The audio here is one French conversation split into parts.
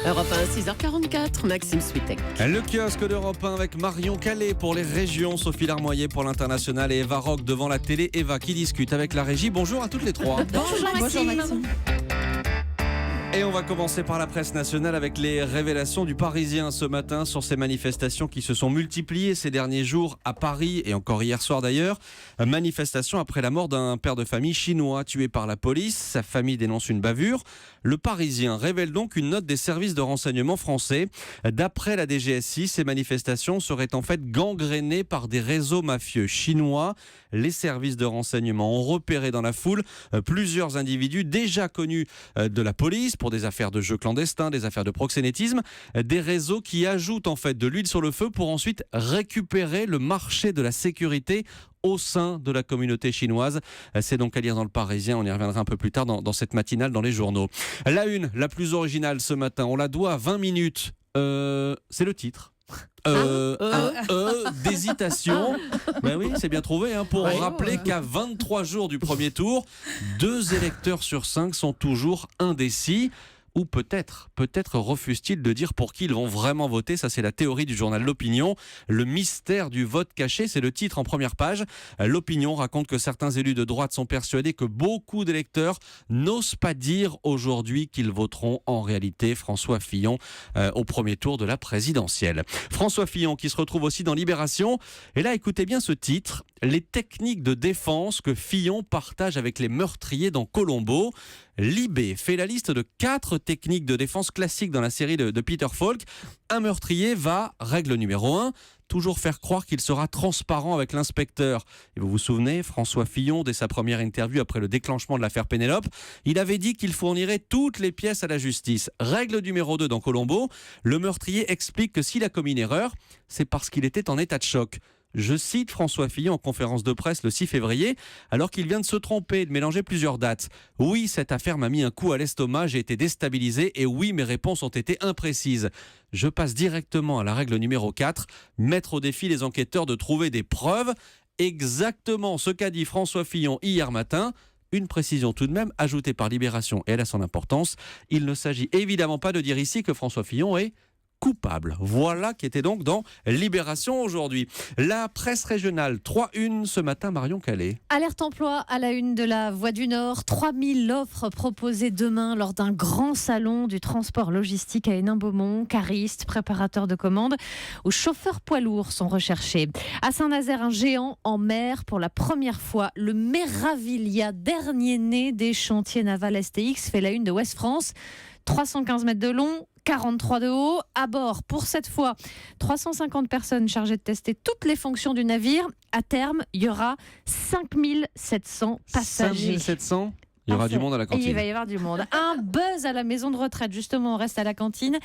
Europe 1, 6h44, Maxime Switek. Le kiosque d'Europe 1 avec Marion Calais pour les régions, Sophie Larmoyer pour l'international et Eva Rock devant la télé. Eva qui discute avec la régie. Bonjour à toutes les trois. Bonjour Maxime. Et on va commencer par la presse nationale avec les révélations du Parisien ce matin sur ces manifestations qui se sont multipliées ces derniers jours à Paris et encore hier soir d'ailleurs. Manifestation après la mort d'un père de famille chinois tué par la police. Sa famille dénonce une bavure. Le Parisien révèle donc une note des services de renseignement français. D'après la DGSI, ces manifestations seraient en fait gangrénées par des réseaux mafieux chinois. Les services de renseignement ont repéré dans la foule plusieurs individus déjà connus de la police pour des affaires de jeux clandestins, des affaires de proxénétisme, des réseaux qui ajoutent en fait de l'huile sur le feu pour ensuite récupérer le marché de la sécurité au sein de la communauté chinoise. C'est donc à lire dans le Parisien, on y reviendra un peu plus tard dans cette matinale dans les journaux. La une, la plus originale ce matin, on la doit à 20 minutes, c'est le titre. D'hésitation. Ben oui, c'est bien trouvé pour rappeler qu'à 23 jours du premier tour, 2 électeurs sur 5 sont toujours indécis. Ou peut-être refusent-ils de dire pour qui ils vont vraiment voter. Ça, c'est la théorie du journal L'Opinion. Le mystère du vote caché, c'est le titre en première page. L'Opinion raconte que certains élus de droite sont persuadés que beaucoup d'électeurs n'osent pas dire aujourd'hui qu'ils voteront en réalité François Fillon au premier tour de la présidentielle. François Fillon qui se retrouve aussi dans Libération. Et là, écoutez bien ce titre. Les techniques de défense que Fillon partage avec les meurtriers dans Colombo. Libé fait la liste de 4 techniques de défense classiques dans la série de Peter Falk. Un meurtrier va, règle numéro 1, toujours faire croire qu'il sera transparent avec l'inspecteur. Et vous vous souvenez, François Fillon, dès sa première interview après le déclenchement de l'affaire Pénélope, il avait dit qu'il fournirait toutes les pièces à la justice. Règle numéro 2 dans Colombo, le meurtrier explique que s'il a commis une erreur, c'est parce qu'il était en état de choc. Je cite François Fillon en conférence de presse le 6 février, alors qu'il vient de se tromper, de mélanger plusieurs dates. Oui, cette affaire m'a mis un coup à l'estomac, j'ai été déstabilisé et oui, mes réponses ont été imprécises. Je passe directement à la règle numéro 4, mettre au défi les enquêteurs de trouver des preuves. Exactement ce qu'a dit François Fillon hier matin. Une précision tout de même ajoutée par Libération et elle a son importance. Il ne s'agit évidemment pas de dire ici que François Fillon est coupable. Voilà qui était donc dans Libération aujourd'hui. La presse régionale, 3-1 ce matin, Marion Calais. Alerte emploi à la une de la Voix du Nord. 3000 offres proposées demain lors d'un grand salon du transport logistique à Hénin-Beaumont. Caristes, préparateurs de commandes ou chauffeurs poids lourds sont recherchés. À Saint-Nazaire, un géant en mer pour la première fois. Le Meravilia, dernier né des chantiers navals STX, fait la une de Ouest France. 315 mètres de long, 43 de haut. À bord, pour cette fois, 350 personnes chargées de tester toutes les fonctions du navire. À terme, il y aura 5700 passagers. 5700 ? Il y aura du monde à la cantine. Il va y avoir du monde. Un buzz à la maison de retraite. Justement, on reste à la cantine.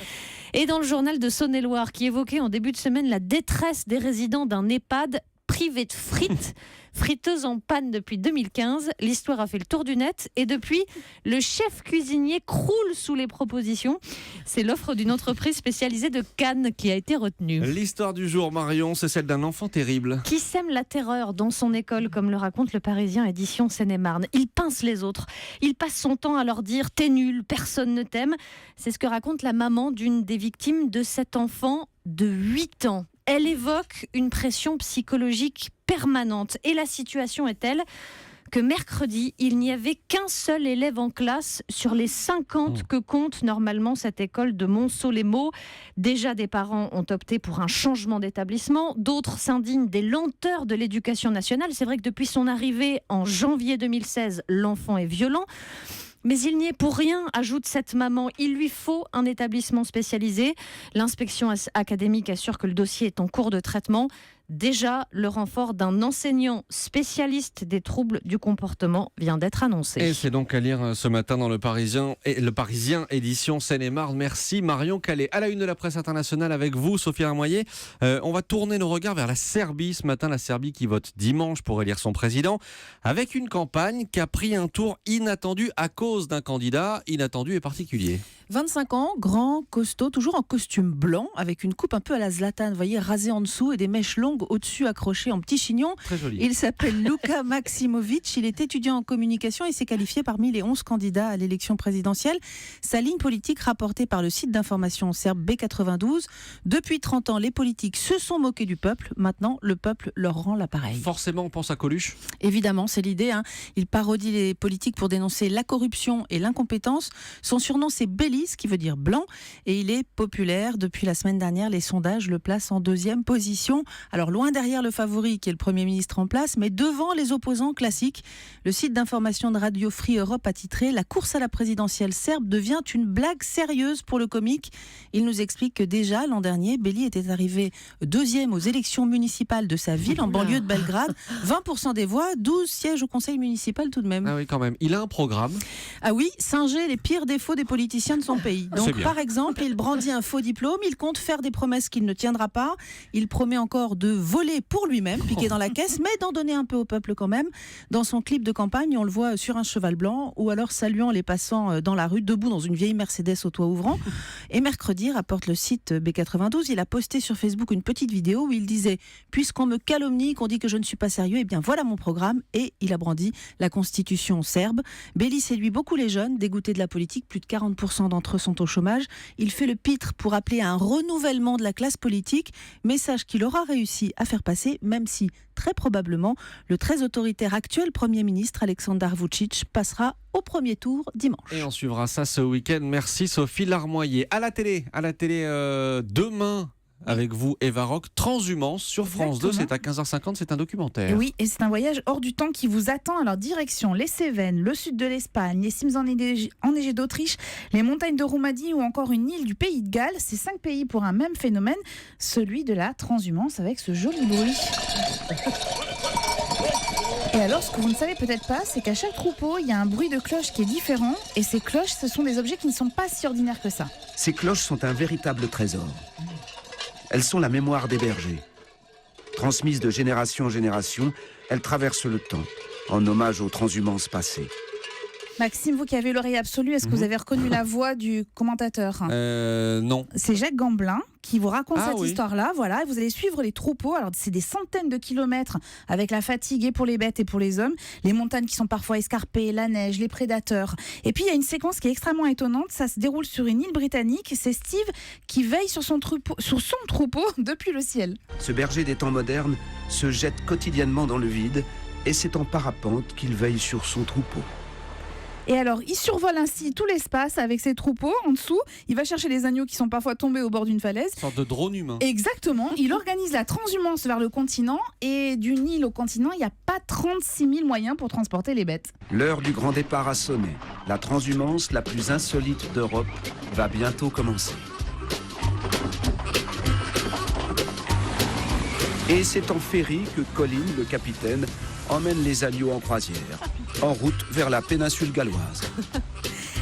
Et dans le journal de Saône-et-Loire, qui évoquait en début de semaine la détresse des résidents d'un EHPAD privé de frites, friteuse en panne depuis 2015. L'histoire a fait le tour du net et depuis, le chef cuisinier croule sous les propositions. C'est l'offre d'une entreprise spécialisée de Cannes qui a été retenue. L'histoire du jour, Marion, c'est celle d'un enfant terrible. Qui sème la terreur dans son école, comme le raconte le Parisien édition Seine-et-Marne. Il pince les autres. Il passe son temps à leur dire « t'es nul, personne ne t'aime ». C'est ce que raconte la maman d'une des victimes de cet enfant de 8 ans. Elle évoque une pression psychologique permanente. Et la situation est telle que mercredi, il n'y avait qu'un seul élève en classe sur les 50 que compte normalement cette école de Montceau-les-Maux. Déjà, des parents ont opté pour un changement d'établissement. D'autres s'indignent des lenteurs de l'éducation nationale. C'est vrai que depuis son arrivée en janvier 2016, l'enfant est violent. Mais il n'y est pour rien, ajoute cette maman. Il lui faut un établissement spécialisé. L'inspection académique assure que le dossier est en cours de traitement. Déjà, le renfort d'un enseignant spécialiste des troubles du comportement vient d'être annoncé. Et c'est donc à lire ce matin dans le Parisien édition Seine-et-Marne. Merci Marion Calais. À la une de la presse internationale avec vous, Sophie Larmoyer. On va tourner nos regards vers la Serbie ce matin. La Serbie qui vote dimanche pour élire son président. Avec une campagne qui a pris un tour inattendu à cause d'un candidat inattendu et particulier. 25 ans, grand, costaud, toujours en costume blanc, avec une coupe un peu à la Zlatan, vous voyez, rasée en dessous et des mèches longues au-dessus accrochées en petits chignons. Très joli. Il s'appelle Luka Maksimovic, il est étudiant en communication et s'est qualifié parmi les 11 candidats à l'élection présidentielle. Sa ligne politique rapportée par le site d'information serbe B92. Depuis 30 ans, les politiques se sont moqués du peuple. Maintenant, le peuple leur rend l'appareil. Forcément, on pense à Coluche. Évidemment, c'est l'idée. Il parodie les politiques pour dénoncer la corruption et l'incompétence. Son surnom, c'est Bélis, qui veut dire blanc. Et il est populaire. Depuis la semaine dernière, les sondages le placent en 2e position. Alors, loin derrière le favori, qui est le Premier ministre en place, mais devant les opposants classiques. Le site d'information de Radio Free Europe a titré « La course à la présidentielle serbe devient une blague sérieuse pour le comique ». Il nous explique que déjà, l'an dernier, Bélis était arrivé 2e aux élections municipales de sa ville, en banlieue de Belgrade. 20% des voix, 12 sièges au conseil municipal tout de même. Ah oui, quand même. Il a un programme. Ah oui, singer les pires défauts des politiciens de son pays. Donc, par exemple, il brandit un faux diplôme, il compte faire des promesses qu'il ne tiendra pas. Il promet encore de voler pour lui-même, piquer dans la caisse, mais d'en donner un peu au peuple quand même. Dans son clip de campagne, on le voit sur un cheval blanc ou alors saluant les passants dans la rue, debout dans une vieille Mercedes au toit ouvrant. Et mercredi, rapporte le site B92, il a posté sur Facebook une petite vidéo où il disait « Puisqu'on me calomnie, qu'on dit que je ne suis pas sérieux, eh bien voilà mon programme ». Et il a brandi la constitution serbe. Bélis séduit beaucoup les jeunes, dégoûtés de la politique. Plus de 40% d'entre eux sont au chômage. Il fait le pitre pour appeler à un renouvellement de la classe politique. Message qu'il aura réussi à faire passer, même si, très probablement, le très autoritaire actuel Premier ministre Aleksandar Vučić passera au premier tour dimanche. Et on suivra ça ce week-end. Merci Sophie Larmoyer. À la télé demain. Avec vous, Eva Rock, Transhumance sur France 2, c'est à 15h50, c'est un documentaire. Oui, et c'est un voyage hors du temps qui vous attend. Alors, direction les Cévennes, le sud de l'Espagne, les cimes enneigées d'Autriche, les montagnes de Roumanie ou encore une île du Pays de Galles. C'est 5 pays pour un même phénomène, celui de la transhumance avec ce joli bruit. Et alors, ce que vous ne savez peut-être pas, c'est qu'à chaque troupeau, il y a un bruit de cloche qui est différent. Et ces cloches, ce sont des objets qui ne sont pas si ordinaires que ça. Ces cloches sont un véritable trésor. Elles sont la mémoire des bergers. Transmises de génération en génération, elles traversent le temps, en hommage aux transhumances passées. Maxime, vous qui avez l'oreille absolue, est-ce que vous avez reconnu la voix du commentateur ? Non. C'est Jacques Gamblin qui vous raconte cette oui. histoire-là. Voilà, vous allez suivre les troupeaux. Alors, c'est des centaines de kilomètres avec la fatigue et pour les bêtes et pour les hommes. Les montagnes qui sont parfois escarpées, la neige, les prédateurs. Et puis, il y a une séquence qui est extrêmement étonnante. Ça se déroule sur une île britannique. C'est Steve qui veille sur son troupeau depuis le ciel. Ce berger des temps modernes se jette quotidiennement dans le vide et c'est en parapente qu'il veille sur son troupeau. Et alors, il survole ainsi tout l'espace avec ses troupeaux en dessous. Il va chercher les agneaux qui sont parfois tombés au bord d'une falaise. Une sorte de drone humain. Exactement. Il organise la transhumance vers le continent. Et d'une île au continent, il n'y a pas 36 000 moyens pour transporter les bêtes. L'heure du grand départ a sonné. La transhumance la plus insolite d'Europe va bientôt commencer. Et c'est en ferry que Colin, le capitaine, emmène les agneaux en croisière, en route vers la péninsule galloise.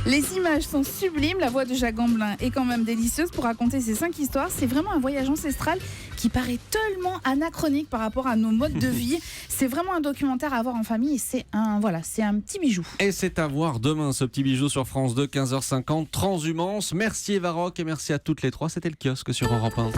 Les images sont sublimes, la voix de Jacques Gamblin est quand même délicieuse pour raconter ces 5 histoires. C'est vraiment un voyage ancestral qui paraît tellement anachronique par rapport à nos modes de vie. C'est vraiment un documentaire à voir en famille et c'est un petit bijou. Et c'est à voir demain ce petit bijou sur France 2, 15h50, Transhumance. Merci Eva Rock et merci à toutes les trois. C'était le kiosque sur Europe 1.